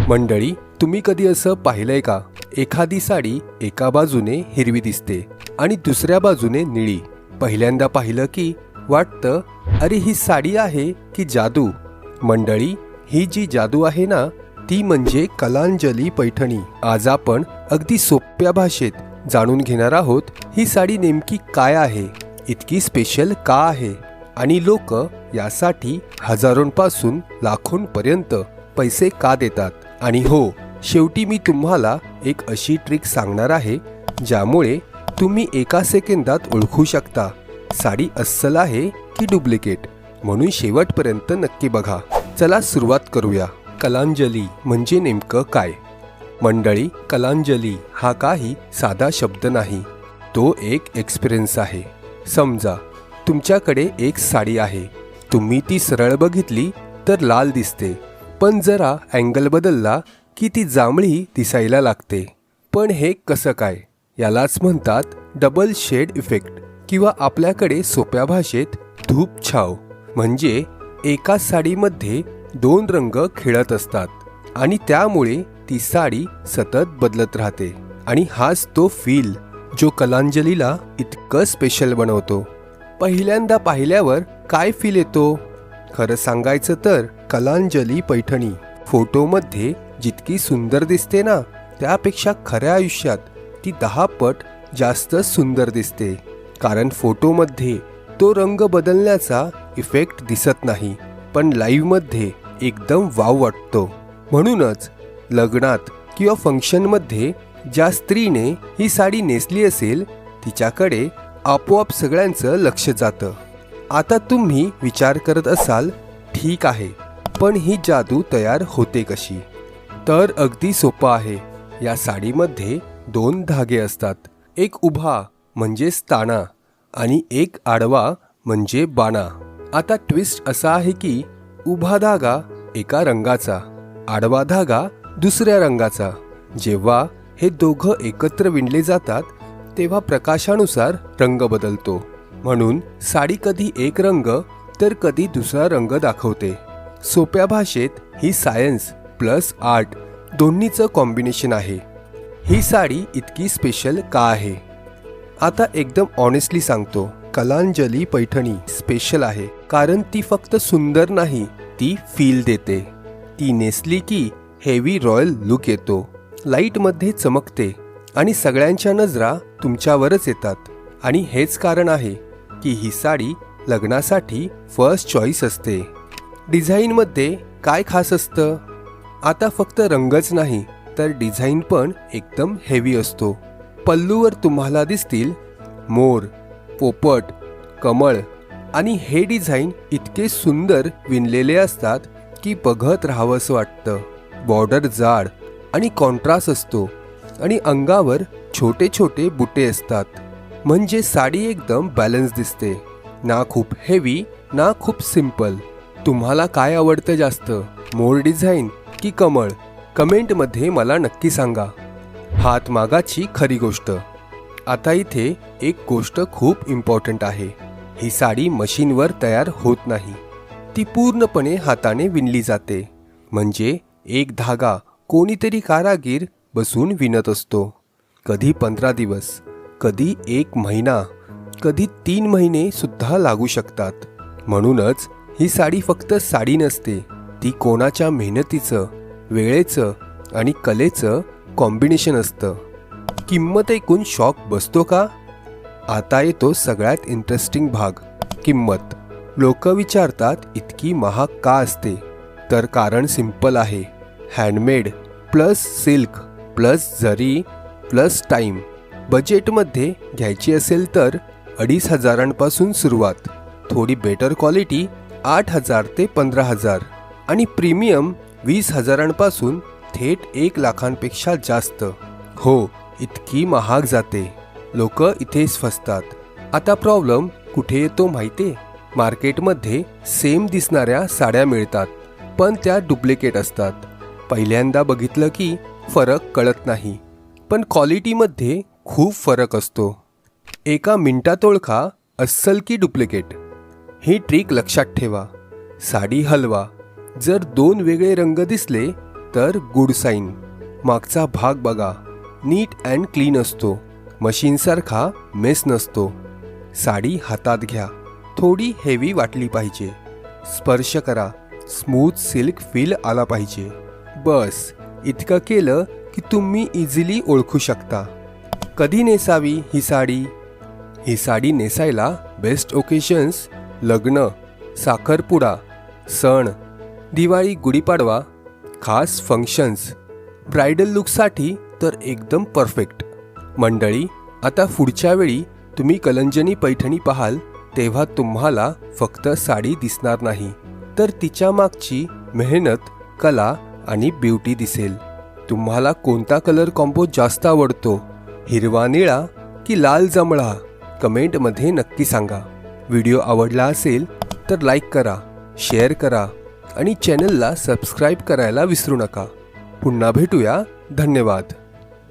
मंडळी, तुम्ही कधी असं पाहिलंय का? एखादी साडी एका बाजूने हिरवी दिसते आणि दुसऱ्या बाजूने निळी. पहिल्यांदा पाहिलं की वाटतं, अरे ही साडी आहे की जादू? मंडळी, ही जी जादू आहे ना, ती म्हणजे कलांजली पैठणी. आज आपण अगदी सोप्या भाषेत जाणून घेणार आहोत ही साडी नेमकी काय आहे, इतकी स्पेशल का आहे आणि लोक यासाठी हजारोंपासून लाखोंपर्यंत पैसे का देतात. आणि हो, शेवटी मी तुम्हाला एक अशी ट्रिक सांगणार आहे ज्यामुळे तुम्ही एका सेकंदात ओळखू शकता साडी अस्सल आहे की डुप्लिकेट. म्हणून शेवटपर्यंत नक्की बघा. चला सुरुवात करूया. कलांजली म्हणजे नेमकं काय? मंडळी, कलांजली हा काही साधा शब्द नाही, तो एक एक्सपिरियन्स आहे. समजा तुमच्याकडे एक साडी आहे. तुम्ही ती सरळ बघितली तर लाल दिसते, पण जरा अँगल बदलला की ती जांभळी दिसायला लागते. पण हे कसं काय? यालाच म्हणतात डबल शेड इफेक्ट, किंवा आपल्याकडे सोप्या भाषेत धूप छाव. म्हणजे एका साडीमध्ये दोन रंग खेळत असतात आणि त्यामुळे ती साडी सतत बदलत राहते. आणि हाच तो फील जो कलांजलीला इतकं स्पेशल बनवतो. पहिल्यांदा पाहिल्यावर काय फील येतो? खरं सांगायचं तर कलांजली पैठणी फोटोमध्ये जितकी सुंदर दिसते ना, त्यापेक्षा खऱ्या आयुष्यात ती 10 पट जास्त सुंदर दिसते. कारण फोटोमध्ये तो रंग बदलण्याचा इफेक्ट दिसत नाही, पण लाईव्हमध्ये एकदम वाव वाटतो. म्हणूनच लग्नात किंवा फंक्शनमध्ये ज्या स्त्रीने ही साडी नेसली असेल तिच्याकडे आपोआप सगळ्यांचं लक्ष जातं. आता तुम्ही विचार करत असाल, ठीक आहे, पण ही जादू तयार होते कशी? तर अगदी सोपं आहे. या साडीमध्ये 2 धागे असतात. एक उभा म्हणजे ताणा आणि एक आडवा म्हणजे बाणा. आता ट्विस्ट असा आहे की उभा धागा एका रंगाचा, आडवा धागा दुसऱ्या रंगाचा. जेव्हा हे दोघं एकत्र विणले जातात तेव्हा प्रकाशानुसार रंग बदलतो. म्हणून साडी कधी एक रंग तर कधी दुसरा रंग दाखवते. सोप्या भाषेत ही सायन्स प्लस आर्ट दोन्हीचं कॉम्बिनेशन आहे. ही साडी इतकी स्पेशल का आहे? आता एकदम ऑनेस्टली सांगतो, कलांजली पैठणी स्पेशल आहे कारण ती फक्त सुंदर नाही, ती फील देते. ती नेसली की हेवी रॉयल लुक येतो, लाईटमध्ये चमकते आणि सगळ्यांच्या नजरा तुमच्यावरच येतात. आणि हेच कारण आहे की ही साडी लग्नासाठी फर्स्ट चॉईस असते. डिझाईनमध्ये काय खास असतं? आता फक्त रंगच नाही तर डिझाईन पण एकदम हेवी असतो. पल्लूवर तुम्हाला दिसतील मोर, पोपट, कमळ आणि हे डिझाईन इतके सुंदर विणलेले असतात की बघत राहावंसं वाटतं. बॉर्डर जाड आणि कॉन्ट्रास्ट असतो आणि अंगावर छोटे छोटे बुटे असतात. म्हणजे साडी एकदम बॅलन्स दिसते, ना खूप हेवी ना खूप सिंपल. तुम्हाला काय आवडतं जास्त, मोर डिझाईन की कमळ? कमेंटमध्ये मला नक्की सांगा. हातमागाची खरी गोष्ट. आता इथे एक गोष्ट खूप इम्पॉर्टंट आहे. ही साडी मशीनवर तयार होत नाही, ती पूर्णपणे हाताने विणली जाते. म्हणजे एक धागा कोणीतरी कारागीर बसून विणत असतो. कधी 15 दिवस, कधी 1 महिना, कधी 3 महिने सुद्धा लागू शकतात. म्हणूनच ही साडी फक्त साडी नसते, ती कोणाच्या मेहनतीचं, वेळेचं आणि कलेचं कॉम्बिनेशन असतं. किंमत ऐकून शॉक बसतो का? आता येतो सगळ्यात इंटरेस्टिंग भाग, किंमत. लोक विचारतात इतकी महाग का असते? तर कारण सिंपल आहे. हँडमेड प्लस सिल्क प्लस जरी प्लस टाईम. बजेटमध्ये घ्यायची असेल तर 2,500पासून सुरुवात. थोडी बेटर क्वालिटी 8,000 ते 15,000 आणि प्रीमियम 20,000पासून थेट 1,00,000पेक्षा जास्त. हो, इतकी महाग जाते. लोक इथेच फसतात. आता प्रॉब्लेम कुठे येतो माहिती? मार्केटमध्ये सेम दिसणाऱ्या साड्या मिळतात, पण त्या डुप्लिकेट असतात. पहिल्यांदा बघितलं की फरक कळत नाही, पण क्वालिटीमध्ये खूप फरक असतो. एका मिनिटात ओळखा अस्सल की डुप्लिकेट. ही ट्रिक लक्षात ठेवा. साडी हलवा, जर 2 वेगळे रंग दिसले तर गुड साईन. मागचा भाग बघा, नीट अँड क्लीन असतो. मशीनसारखा मेस नसतो. साडी हातात घ्या, थोडी हेवी वाटली पाहिजे. स्पर्श करा, स्मूथ सिल्क फील आला पाहिजे. बस इतकं केलं की तुम्ही इझिली ओळखू शकता. कधी नेसावी ही साडी? ही साडी नेसायला बेस्ट ओकेशन्स लग्न, साखरपुडा, सण, दिवाळी, गुढीपाडवा, खास फंक्शन्स. ब्रायडल लुकसाठी तर एकदम परफेक्ट. मंडळी, आता पुढच्या वेळी तुम्ही कलंजनी पैठणी पाहाल तेव्हा तुम्हाला फक्त साडी दिसणार नाही, तर तिच्या मागची मेहनत, कला आणि ब्युटी दिसेल. तुम्हाला कोणता कलर कॉम्बो जास्त आवडतो? हिरवा निळा की लाल जांभळा? कमेंटमध्ये नक्की सांगा. व्हिडिओ आवडला असेल तर लाईक करा, शेअर करा आणि चॅनलला सबस्क्राईब करायला विसरू नका. पुन्हा भेटूया. धन्यवाद.